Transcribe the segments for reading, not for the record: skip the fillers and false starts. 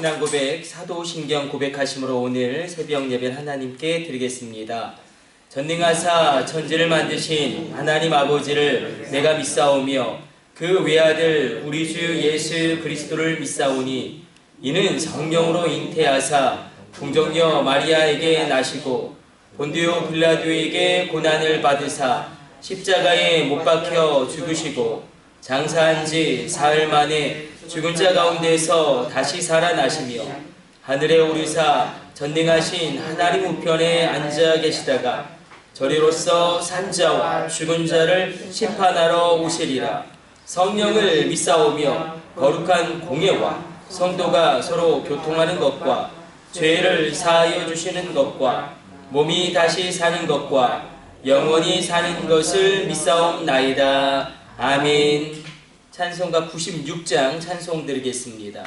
신앙 고백, 사도신경 고백하심으로 오늘 새벽 예배를 하나님께 드리겠습니다. 전능하사 천지를 만드신 하나님 아버지를 내가 믿사오며 그 외아들 우리 주 예수 그리스도를 믿사오니 이는 성령으로 잉태하사 동정녀 마리아에게 나시고 본디오 빌라도에게 고난을 받으사 십자가에 못 박혀 죽으시고 장사한 지 사흘 만에 죽은 자 가운데서 다시 살아나시며 하늘에 오르사 전능하신 하나님 우편에 앉아 계시다가 저리로서 산자와 죽은 자를 심판하러 오시리라. 성령을 믿사오며 거룩한 공예와 성도가 서로 교통하는 것과 죄를 사하여 주시는 것과 몸이 다시 사는 것과 영원히 사는 것을 믿사옵나이다. 아멘. 찬송가 96장 찬송 드리겠습니다.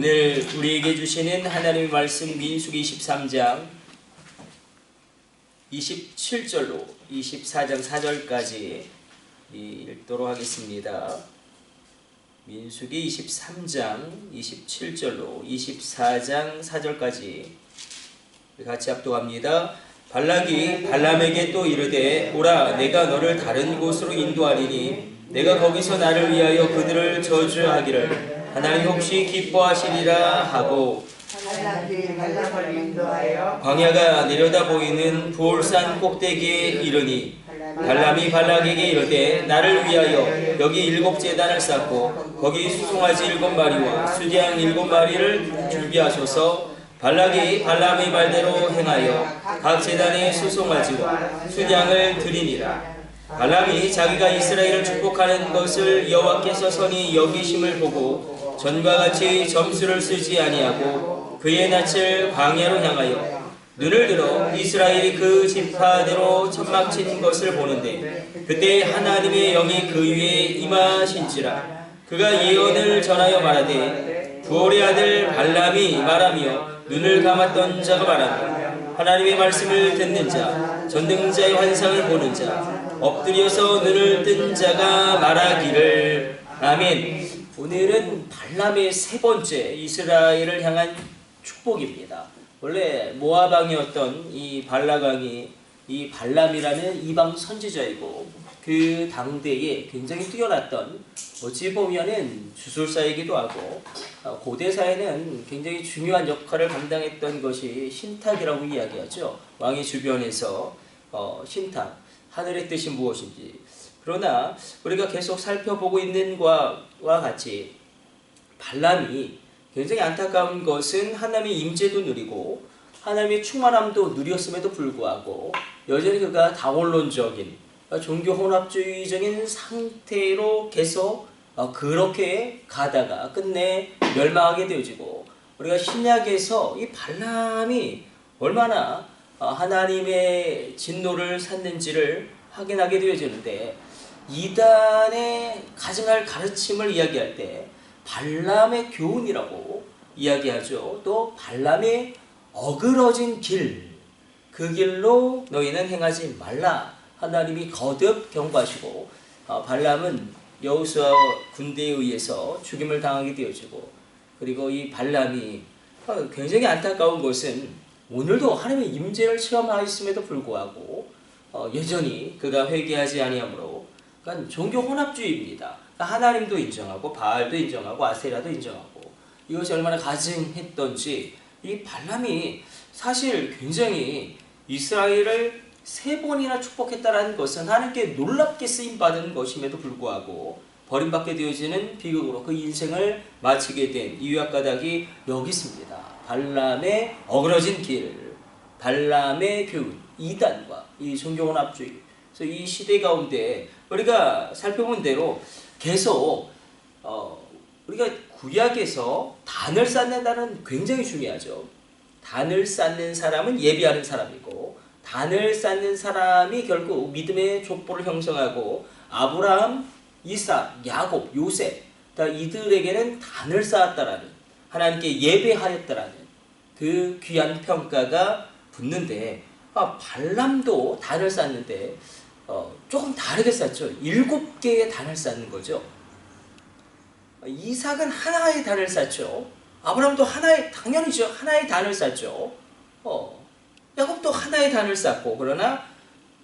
오늘 우리에게 주시는 하나님의 말씀 민수기 23장 27절로 24장 4절까지 읽도록 하겠습니다. 민수기 23장 27절로 24장 4절까지 같이 합독합니다. 발락이 발람에게 또 이르되 보라 내가 너를 다른 곳으로 인도하리니 내가 거기서 나를 위하여 그들을 저주하기를 하나님 혹시 기뻐하시리라 하고 발락이 발람을 인도하여 광야가 내려다 보이는 부올산 꼭대기에 이르니 발람이 발락에게 이르되 나를 위하여 여기 7 제단을 쌓고 거기 수송아지 7마리와 수양 7마리를 준비하소서. 발락이 발람의 말대로 행하여 각 제단에 수송아지와 수양을 드리니라. 발람이 자기가 이스라엘을 축복하는 것을 여호와께서 선히 여기심을 보고 전과 같이 점수를 쓰지 아니하고 그의 낯을 광야로 향하여 눈을 들어 이스라엘이 그 지파대로 천막 치는 것을 보는데 그때 하나님의 영이 그 위에 임하신지라. 그가 예언을 전하여 말하되 부올의 아들 발람이 말하며 눈을 감았던 자가 말하며 하나님의 말씀을 듣는 자 전능자의 환상을 보는 자 엎드려서 눈을 뜬 자가 말하기를 아멘. 오늘은 발람의 세 번째 이스라엘을 향한 축복입니다. 원래 모압 왕이었던 이 발락 왕이 이 발람이라는 이방 선지자이고 그 당대에 굉장히 뛰어났던, 어찌 보면은 주술사이기도 하고 고대사에는 굉장히 중요한 역할을 감당했던 것이 신탁이라고 이야기하죠. 왕의 주변에서 신탁, 하늘의 뜻이 무엇인지. 그러나 우리가 계속 살펴보고 있는 것과 같이 발람이 굉장히 안타까운 것은 하나님의 임재도 누리고 하나님의 충만함도 누렸음에도 불구하고 여전히 그가 다원론적인 종교 혼합주의적인 상태로 계속 그렇게 가다가 끝내 멸망하게 되어지고, 우리가 신약에서 이 발람이 얼마나 하나님의 진노를 샀는지를 확인하게 되어지는데, 이단의 가증할 가르침을 이야기할 때 발람의 교훈이라고 이야기하죠. 또 발람의 어그러진 길, 그 길로 너희는 행하지 말라 하나님이 거듭 경고하시고, 발람은 여호수아 군대에 의해서 죽임을 당하게 되어지고, 그리고 이 발람이 굉장히 안타까운 것은 오늘도 하나님의 임재를 체험하였음에도 불구하고 여전히 그가 회개하지 아니하므로, 그러니까 종교 혼합주의입니다. 그러니까 하나님도 인정하고 바알도 인정하고 아세라도 인정하고, 이것이 얼마나 가증했던지 이 발람이 사실 굉장히 이스라엘을 3번이나 축복했다라는 것은 하나님께 놀랍게 쓰임받은 것임에도 불구하고 버림받게 되어지는 비극으로 그 인생을 마치게 된 이유와 까닭이 여기 있습니다. 발람의 어그러진 길, 발람의 교훈, 이단과 이 종교혼합주의. 그래서 이 시대 가운데 우리가 살펴본 대로 계속 우리가 구약에서 단을 쌓는다는 굉장히 중요하죠. 단을 쌓는 사람은 예비하는 사람이고, 단을 쌓는 사람이 결국 믿음의 족보를 형성하고 아브라함, 이삭, 야곱, 요셉, 이들에게는 단을 쌓았다라는, 하나님께 예배하였다라는 그 귀한 평가가 붙는데, 발람도 단을 쌓는데 조금 다르게 쌓죠. 7개의 단을 쌓는 거죠. 이삭은 하나의 단을 쌓죠. 아브라함도 하나의, 당연히죠, 하나의 단을 쌓죠. 야곱도 하나의 단을 쌓고, 그러나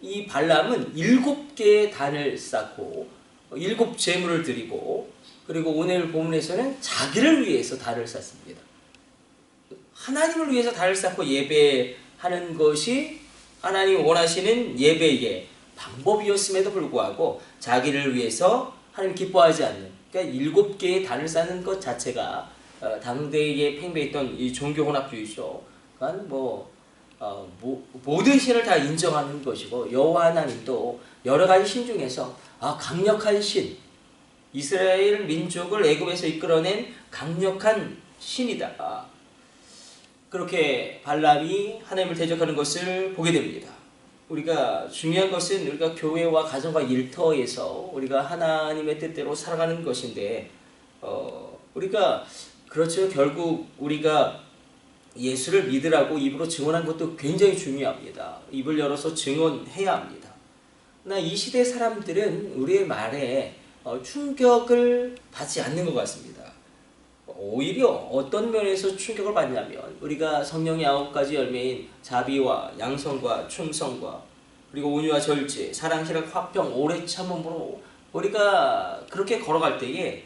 이 발람은 7개의 단을 쌓고 7 제물을 드리고, 그리고 오늘 본문에서는 자기를 위해서 단을 쌓습니다. 하나님을 위해서 단을 쌓고 예배하는 것이 하나님이 원하시는 예배의 방법이었음에도 불구하고 자기를 위해서 하나님 기뻐하지 않는, 그러니까 7개의 단을 쌓는 것 자체가 당대에 팽배했던 이 종교 혼합주의죠. 그러니까 모든 신을 다 인정하는 것이고, 여호와 하나님도 여러 가지 신 중에서 강력한 신, 이스라엘 민족을 애굽에서 이끌어낸 강력한 신이다. 그렇게 발람이 하나님을 대적하는 것을 보게 됩니다. 우리가 중요한 것은 우리가 교회와 가정과 일터에서 우리가 하나님의 뜻대로 살아가는 것인데, 우리가 그렇죠. 결국 우리가 예수를 믿으라고 입으로 증언한 것도 굉장히 중요합니다. 입을 열어서 증언해야 합니다. 그러나 이 시대 사람들은 우리의 말에 충격을 받지 않는 것 같습니다. 오히려 어떤 면에서 충격을 받냐면, 우리가 성령의 9가지 열매인 자비와 양성과 충성과 그리고 온유와 절제, 사랑, 희락, 화평, 오래 참음으로 우리가 그렇게 걸어갈 때에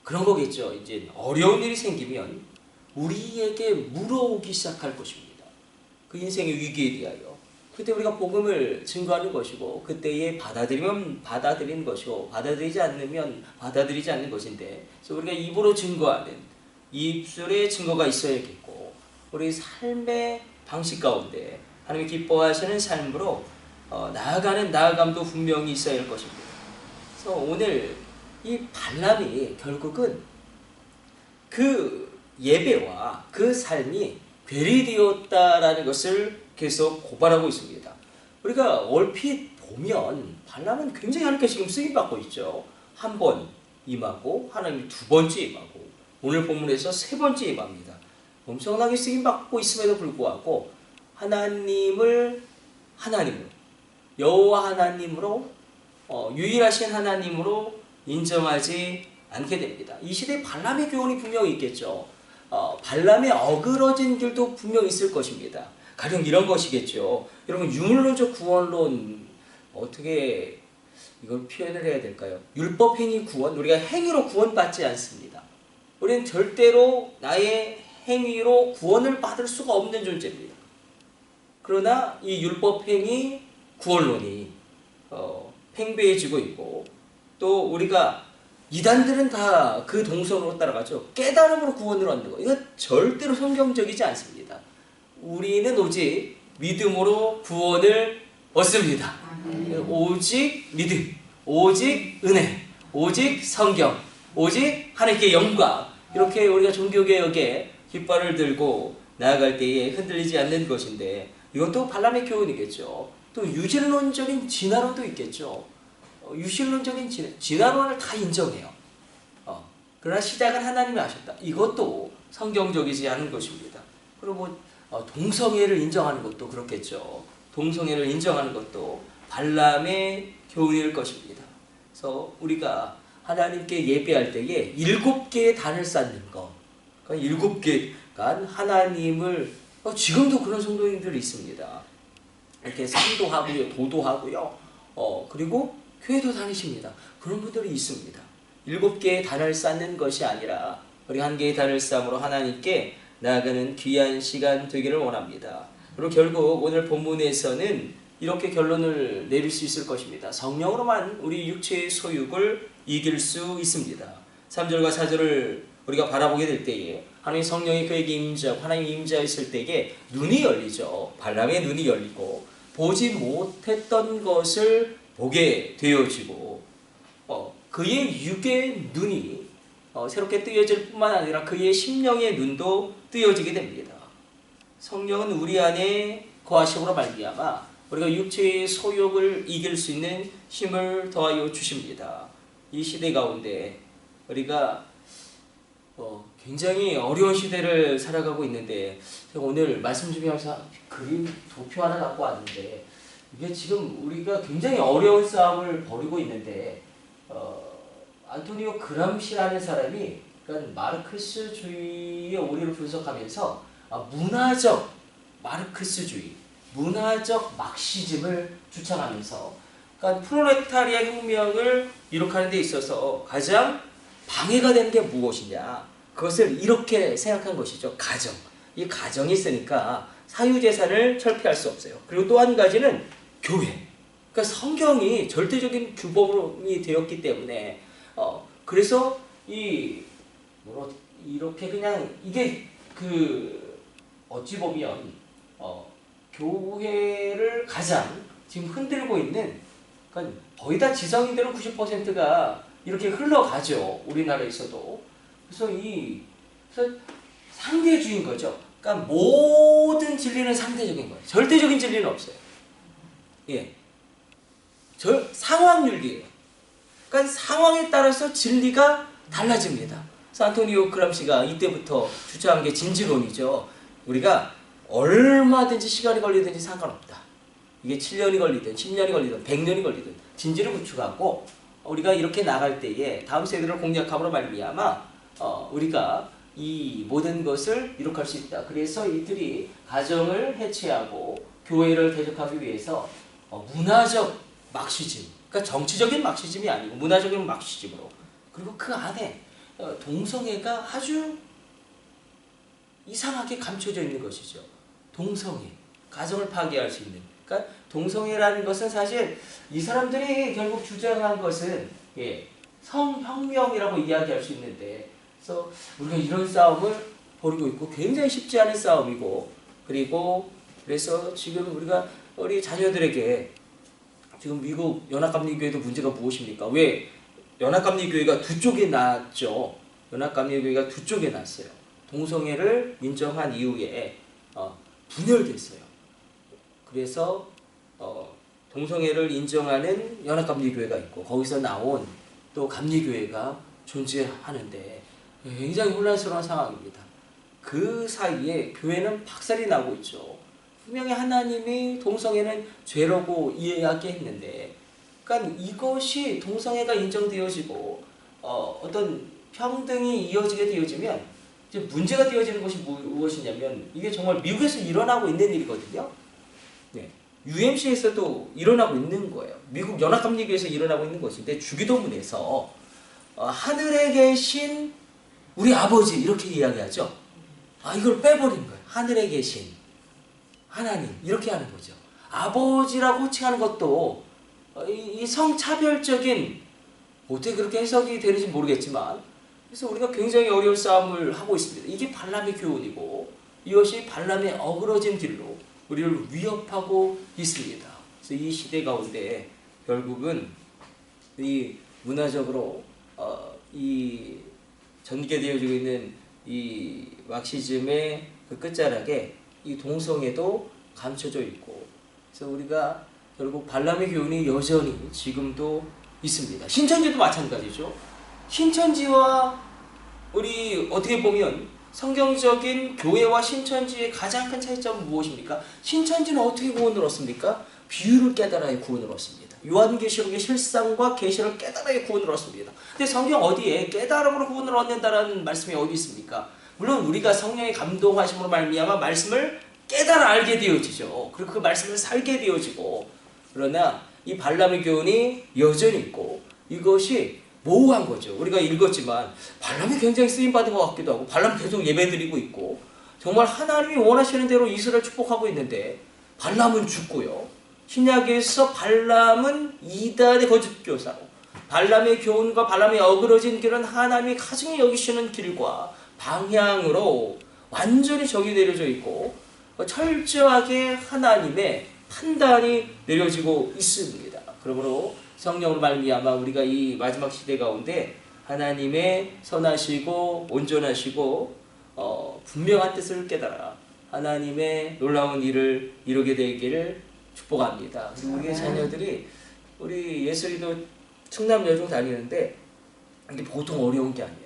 그런 거겠죠. 이제 어려운 일이 생기면 우리에게 물어오기 시작할 것입니다. 그 인생의 위기에 대하여. 그때 우리가 복음을 증거하는 것이고, 그때에 받아들이면 받아들이는 것이고, 받아들이지 않으면 받아들이지 않는 것인데, 그래서 우리가 입으로 증거하는, 입술에 증거가 있어야겠고, 우리 삶의 방식 가운데 하나님이 기뻐하시는 삶으로 나아가는 나아감도 분명히 있어야 할 것입니다. 그래서 오늘 이 발람이 결국은 그 예배와 그 삶이 괴리되었다라는 것을 계속 고발하고 있습니다. 우리가 얼핏 보면 발람은 굉장히 하나님께 지금 쓰임받고 있죠. 한 번 임하고 하나님이 2번째 임하고 오늘 본문에서 3번째 임합니다. 엄청나게 쓰임받고 있음에도 불구하고 하나님을 여호와 하나님으로 유일하신 하나님으로 인정하지 않게 됩니다. 이 시대에 발람의 교훈이 분명히 있겠죠. 발람의 어그러진 길도 분명히 있을 것입니다. 가령 이런 것이겠죠. 여러분 유물론적 구원론 어떻게 이걸 표현을 해야 될까요? 율법행위 구원, 우리가 행위로 구원받지 않습니다. 우리는 절대로 나의 행위로 구원을 받을 수가 없는 존재입니다. 그러나 이 율법행위 구원론이 팽배해지고 있고, 또 우리가 이단들은 다 그 동선으로 따라가죠. 깨달음으로 구원을 얻는 거, 이건 절대로 성경적이지 않습니다. 우리는 오직 믿음으로 구원을 얻습니다. 오직 믿음, 오직 은혜, 오직 성경, 오직 하나님께 영광, 이렇게 우리가 종교개혁에 깃발을 들고 나아갈 때에 흔들리지 않는 것인데, 이것도 발람의 교훈이겠죠. 또 유실론적인 진화론도 있겠죠. 유실론적인 진화론을 다 인정해요. 그러나 시작은 하나님이 하셨다. 이것도 성경적이지 않은 것입니다. 그리고 동성애를 인정하는 것도 그렇겠죠. 동성애를 인정하는 것도 발람의 교훈일 것입니다. 그래서 우리가 하나님께 예배할 때에 7개의 단을 쌓는 것, 그러니까 7개간 하나님을 지금도 그런 성도님들이 있습니다. 이렇게 상도하고요, 도도하고요, 그리고 교회도 다니십니다. 그런 분들이 있습니다. 7개의 단을 쌓는 것이 아니라 우리 한 개의 단을 쌓음으로 하나님께 나아가는 귀한 시간 되기를 원합니다. 그리고 결국 오늘 본문에서는 이렇게 결론을 내릴 수 있을 것입니다. 성령으로만 우리 육체의 소욕을 이길 수 있습니다. 3절과 4절을 우리가 바라보게 될 때에 하나님 성령이 그에게 임재하고 하나님이 임재하였을 때에 눈이 열리죠. 발람의 눈이 열리고 보지 못했던 것을 보게 되어지고, 그의 육의 눈이 새롭게 뜨여질 뿐만 아니라 그의 심령의 눈도 뜨여지게 됩니다. 성령은 우리 안에 거하심으로 말미암아 우리가 육체의 소욕을 이길 수 있는 힘을 더하여 주십니다. 이 시대 가운데 우리가 굉장히 어려운 시대를 살아가고 있는데, 제가 오늘 말씀 중에 항상 그림 도표 하나 갖고 왔는데, 이게 지금 우리가 굉장히 어려운 싸움을 벌이고 있는데, 안토니오 그람시라는 사람이, 그러니까 마르크스주의의 오류를 분석하면서 문화적 마르크스주의, 문화적 막시즘을 주창하면서, 그러니까 프롤레타리아 혁명을 이룩하는 데 있어서 가장 방해가 되는 게 무엇이냐, 그것을 이렇게 생각한 것이죠. 가정. 이 가정이 있으니까 사유재산을 철폐할 수 없어요. 그리고 또 한 가지는 교회. 그러니까 성경이 절대적인 규범이 되었기 때문에, 그래서 이렇게 그냥 이게 어찌 보면 교회를 가장 지금 흔들고 있는, 그러니까 거의 다 지성인들은 90%가 이렇게 흘러가죠. 우리나라에서도. 그래서 상대주의인 거죠. 그러니까 모든 진리는 상대적인 거예요. 절대적인 진리는 없어요. 예. 상황윤리예요. 그러니까 상황에 따라서 진리가 달라집니다. 그래서 안토니오 그람시가 이때부터 주장한 게 진지론이죠. 우리가 얼마든지 시간이 걸리든지 상관없다. 이게 7년이 걸리든 10년이 걸리든 100년이 걸리든 진지를 구축하고, 우리가 이렇게 나갈 때에 다음 세대를 공략함으로 말미암아 우리가 이 모든 것을 이룩할 수 있다. 그래서 이들이 가정을 해체하고 교회를 대적하기 위해서 문화적 막시즘, 그러니까 정치적인 막시즘이 아니고 문화적인 막시즘으로, 그리고 그 안에 동성애가 아주 이상하게 감춰져 있는 것이죠. 동성애, 가정을 파괴할 수 있는. 그러니까 동성애라는 것은 사실 이 사람들이 결국 주장한 것은 성혁명이라고 이야기할 수 있는데, 그래서 우리가 이런 싸움을 벌이고 있고 굉장히 쉽지 않은 싸움이고, 그래서 지금 우리가 우리 자녀들에게 지금 미국 연합감리교회도 문제가 무엇입니까? 왜 연합감리교회가 두 쪽에 났죠? 연합감리교회가 두 쪽에 났어요. 동성애를 인정한 이후에 분열됐어요. 그래서 동성애를 인정하는 연합감리교회가 있고, 거기서 나온 또 감리교회가 존재하는데 굉장히 혼란스러운 상황입니다. 그 사이에 교회는 박살이 나고 있죠. 분명히 하나님이 동성애는 죄라고 이야기했는데, 그러니까 이것이 동성애가 인정되어지고 어떤 평등이 이어지게 되어지면 이제 문제가 되어지는 것이 무엇이냐면, 이게 정말 미국에서 일어나고 있는 일이거든요. 네. UMC에서도 일어나고 있는 거예요. 미국 연합감리교에서 일어나고 있는 것인데, 주기도문에서 하늘에 계신 우리 아버지 이렇게 이야기하죠. 이걸 빼버린 거예요. 하늘에 계신 하나님 이렇게 하는 거죠. 아버지라고 호칭하는 것도 이 성차별적인, 어떻게 그렇게 해석이 되는지 모르겠지만, 그래서 우리가 굉장히 어려운 싸움을 하고 있습니다. 이게 발람의 교훈이고, 이것이 발람의 어그러진 길로 우리를 위협하고 있습니다. 그래서 이 시대 가운데 결국은 이 문화적으로 이 전개되어지고 있는 이 막시즘의 그 끝자락에 이 동성애도 감춰져 있고, 그래서 우리가 결국 발람의 교훈이 여전히 지금도 있습니다. 신천지도 마찬가지죠. 신천지와 우리 어떻게 보면 성경적인 교회와 신천지의 가장 큰 차이점은 무엇입니까? 신천지는 어떻게 구원을 얻습니까? 비유를 깨달아야 구원을 얻습니다. 요한계시록의 실상과 계시를 깨달아야 구원을 얻습니다. 근데 성경 어디에 깨달음으로 구원을 얻는다라는 말씀이 어디 있습니까? 물론 우리가 성령의 감동하심으로 말미암아 말씀을 깨달아 알게 되어지죠. 그리고 그 말씀을 살게 되어지고, 그러나 이 발람의 교훈이 여전히 있고, 이것이 모호한 거죠. 우리가 읽었지만 발람이 굉장히 쓰임받은 것 같기도 하고, 발람 계속 예배드리고 있고, 정말 하나님이 원하시는 대로 이스라엘 축복하고 있는데 발람은 죽고요. 신약에서 발람은 이단의 거짓교사로, 발람의 교훈과 발람의 어그러진 길은 하나님이 가증히 여기시는 길과 방향으로 완전히 적이 내려져 있고, 철저하게 하나님의 판단이 내려지고 있습니다. 그러므로 성령으로 말미암아 우리가 이 마지막 시대 가운데 하나님의 선하시고 온전하시고 분명한 뜻을 깨달아 하나님의 놀라운 일을 이루게 되기를 축복합니다. 그리고 우리의 자녀들이, 우리 예슬이도 충남 여중 다니는데 이게 보통 어려운 게 아니에요.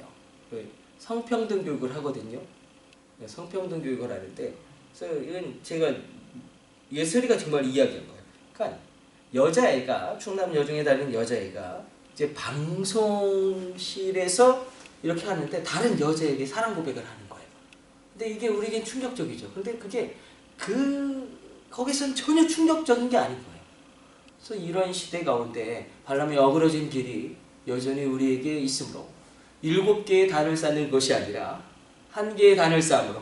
성평등 교육을 하거든요. 성평등 교육을 하는데, 그래서 이건 제가 예슬이가 정말 이야기한 거예요. 그러니까 여자애가, 충남 여중에 다니는 여자애가 이제 방송실에서 이렇게 하는데 다른 여자에게 사랑 고백을 하는 거예요. 근데 이게 우리에겐 충격적이죠. 근데 그게 거기서는 전혀 충격적인 게 아닌 거예요. 그래서 이런 시대 가운데 발람의 어그러진 길이 여전히 우리에게 있으므로 7개의 단을 쌓는 것이 아니라 1개의 단을 쌓음으로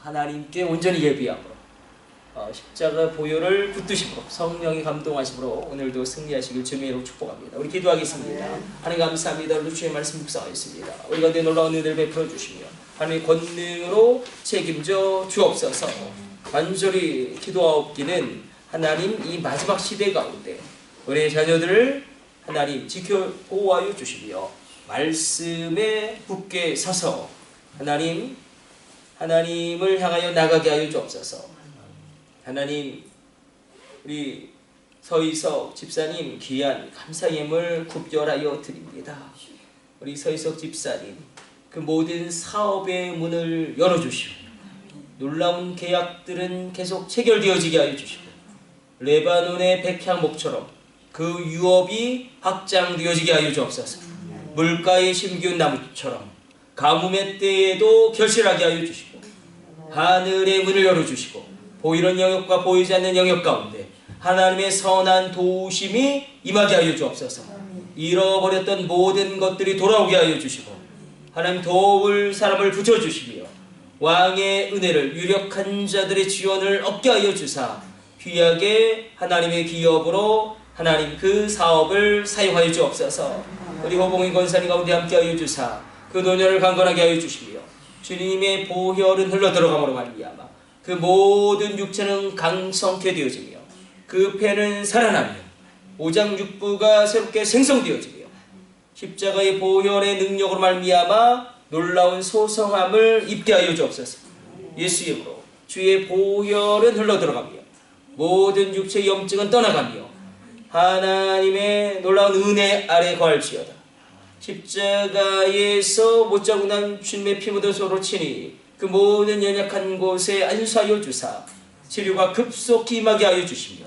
하나님께 온전히 예비함으로 십자가 보혈을 붙드심으로 성령이 감동하심으로 오늘도 승리하시길 주님의 이름으로 축복합니다. 우리 기도하겠습니다. 하나님 감사합니다. 오늘 주의 말씀 묵상하였습니다. 우리 가운데 놀라운 은혜를 베풀어 주시며 하나님의 권능으로 책임져 주옵소서. 간절히 기도하옵기는 하나님 이 마지막 시대 가운데 우리의 자녀들을 하나님 지켜 보호하여 주시며 말씀에 굳게 서서 하나님을 향하여 나가게 하여 주옵소서. 하나님, 우리 서희석 집사님 귀한 감사예물 굽절하여 드립니다. 우리 서희석 집사님, 그 모든 사업의 문을 열어주시고 놀라운 계약들은 계속 체결되어지게 하여 주시고 레바논의 백향목처럼 그 유업이 확장되어지게 하여 주옵소서. 물가에 심기운 나무처럼 가뭄의 때에도 결실하게 하여 주시고 하늘의 문을 열어주시고 보이는 영역과 보이지 않는 영역 가운데 하나님의 선한 도우심이 임하게 하여 주옵소서. 잃어버렸던 모든 것들이 돌아오게 하여 주시고 하나님 도울 사람을 붙여주시며 왕의 은혜를 유력한 자들의 지원을 얻게 하여 주사 귀하게 하나님의 기업으로 하나님 그 사업을 사용하여 주옵소서. 우리 호봉이 권사님 가운데 함께 하여 주사 그 노년을 강건하게 하여 주시며 주님의 보혈은 흘러들어감으로 말미암아 그 모든 육체는 강성케 되어지며 그 폐는 살아나며 오장육부가 새롭게 생성되어지며 십자가의 보혈의 능력으로 말미암아 놀라운 소성함을 입게 하여 주옵소서. 예수 이름으로 주의 보혈은 흘러들어가며 모든 육체의 염증은 떠나가며 하나님의 놀라운 은혜 아래 거할지어다. 십자가에서 못자고 난 주님의 피 묻은 소로 치니 그 모든 연약한 곳에 안수하여 주사 치료가 급속히 임하게 하여 주시며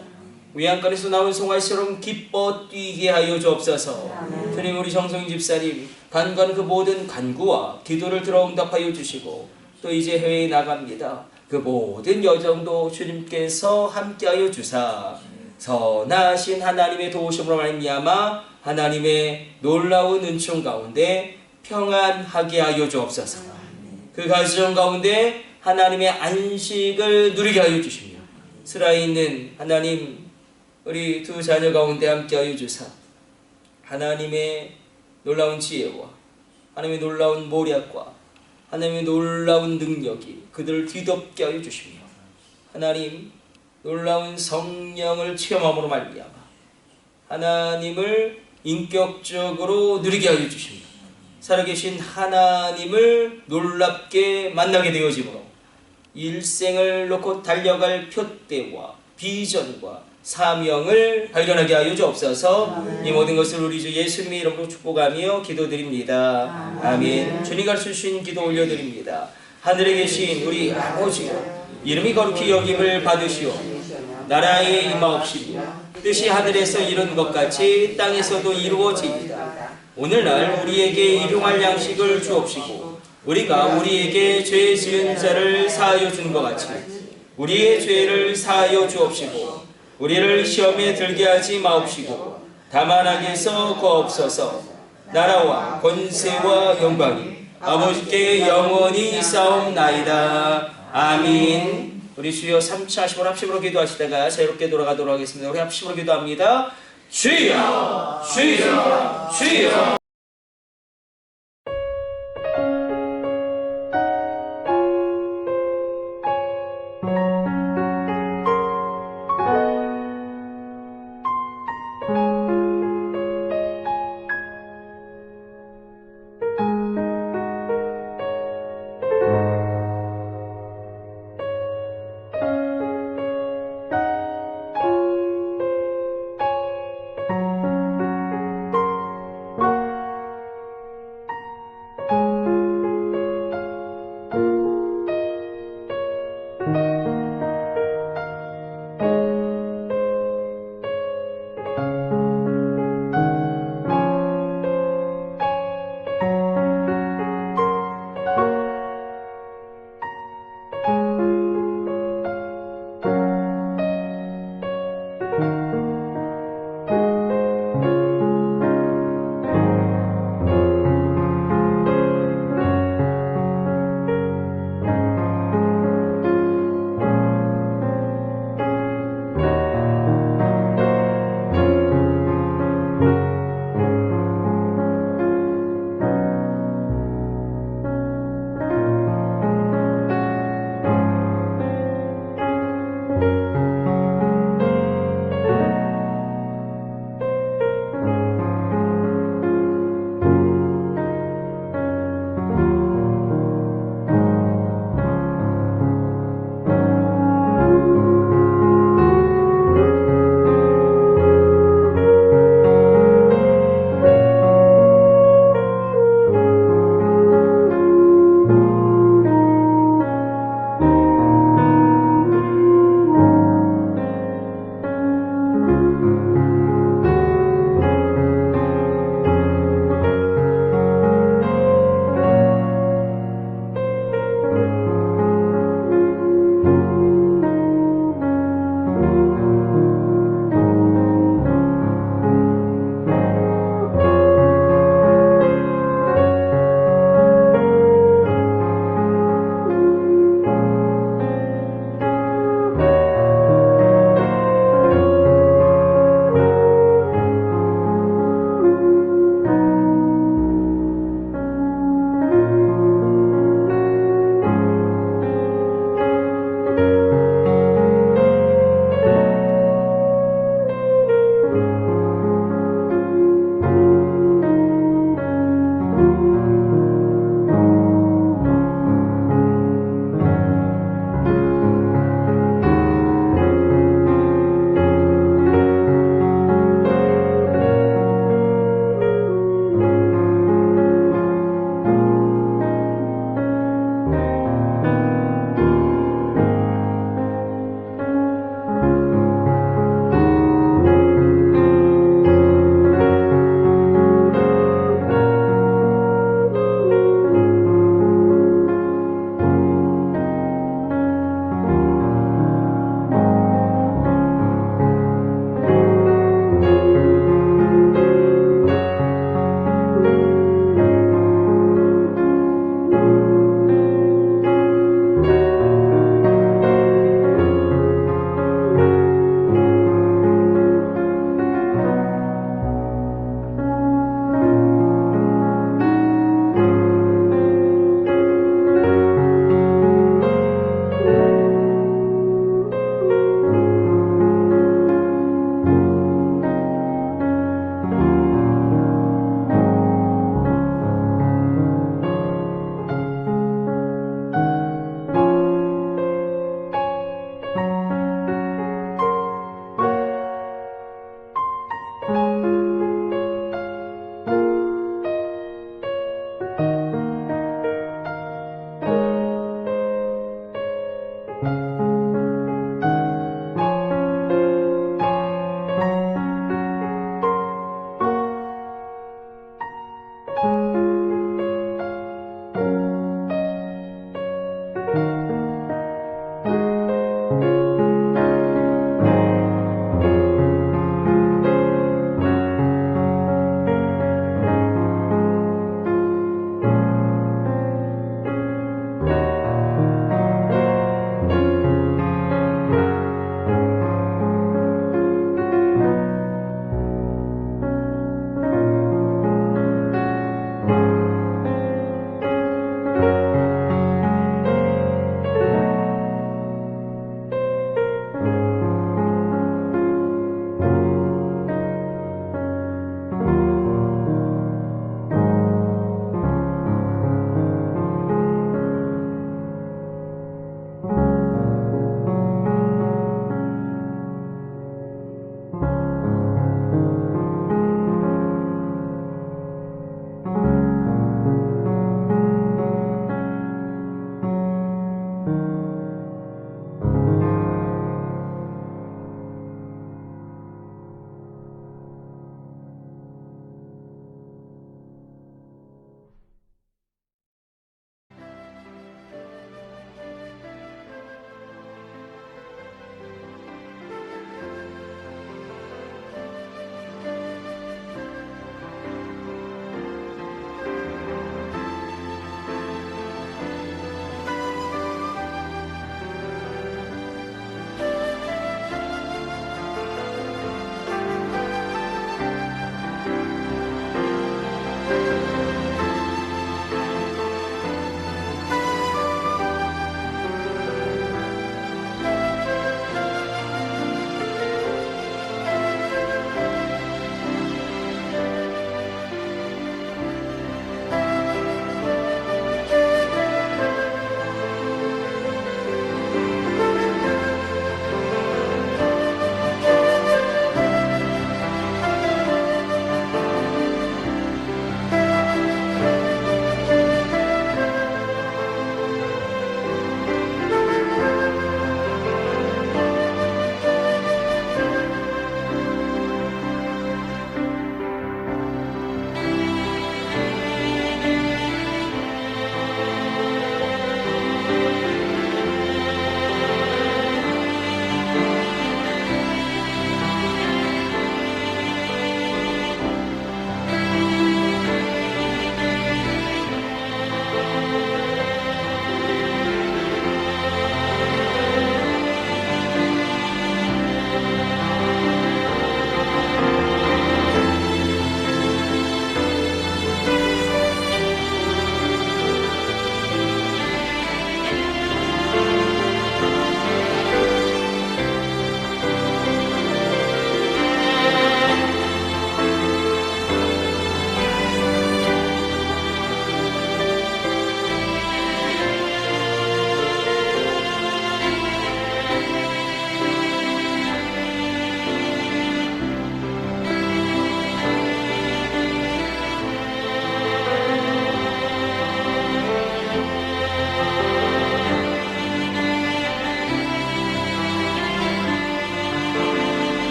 외양간에서 나온 송아지처럼 기뻐 뛰게 하여 주옵소서. 주님, 우리 정성인 집사님 간간 그 모든 간구와 기도를 들어 응답하여 주시고 또 이제 해외에 나갑니다. 그 모든 여정도 주님께서 함께하여 주사 선하신 하나님의 도우심으로 말미암아 하나님의 놀라운 은총 가운데 평안하게 하여 주옵소서. 그 가정 가운데 하나님의 안식을 누리게 하여 주시며 살아있는 하나님 우리 두 자녀 가운데 함께하여 주사 하나님의 놀라운 지혜와 하나님의 놀라운 모략과 하나님의 놀라운 능력이 그들을 뒤덮게 하여 주시며 하나님 놀라운 성령을 체험함으로 말미암아 하나님을 인격적으로 누리게 하여 주시며 살아계신 하나님을 놀랍게 만나게 되어지므로 일생을 놓고 달려갈 표대와 비전과 사명을 발견하게 하여 주옵소서. 이 모든 것을 우리 주 예수님의 이름으로 축복하며 기도드립니다. 아멘. 주님 가르쳐주신 기도 올려드립니다. 하늘에 계신 우리 아버지여, 이름이 거룩히 여김을 받으시오. 나라에 임하옵시며 뜻이 하늘에서 이룬 것 같이 땅에서도 이루어지이다. 오늘날 우리에게 일용할 양식을 주옵시고 우리가 우리에게 죄 지은 자를 사하여 주는 것 같이 우리의 죄를 사하여 주옵시고 우리를 시험에 들게 하지 마옵시고 다만 악에서 구하옵소서. 나라와 권세와 영광이 아버지께 영원히 싸움나이다. 아멘. 우리 주여 3차 합심으로 합심으로 기도하시다가 자유롭게 돌아가도록 하겠습니다. 우리 합심으로 기도합니다. 주여 주여 주여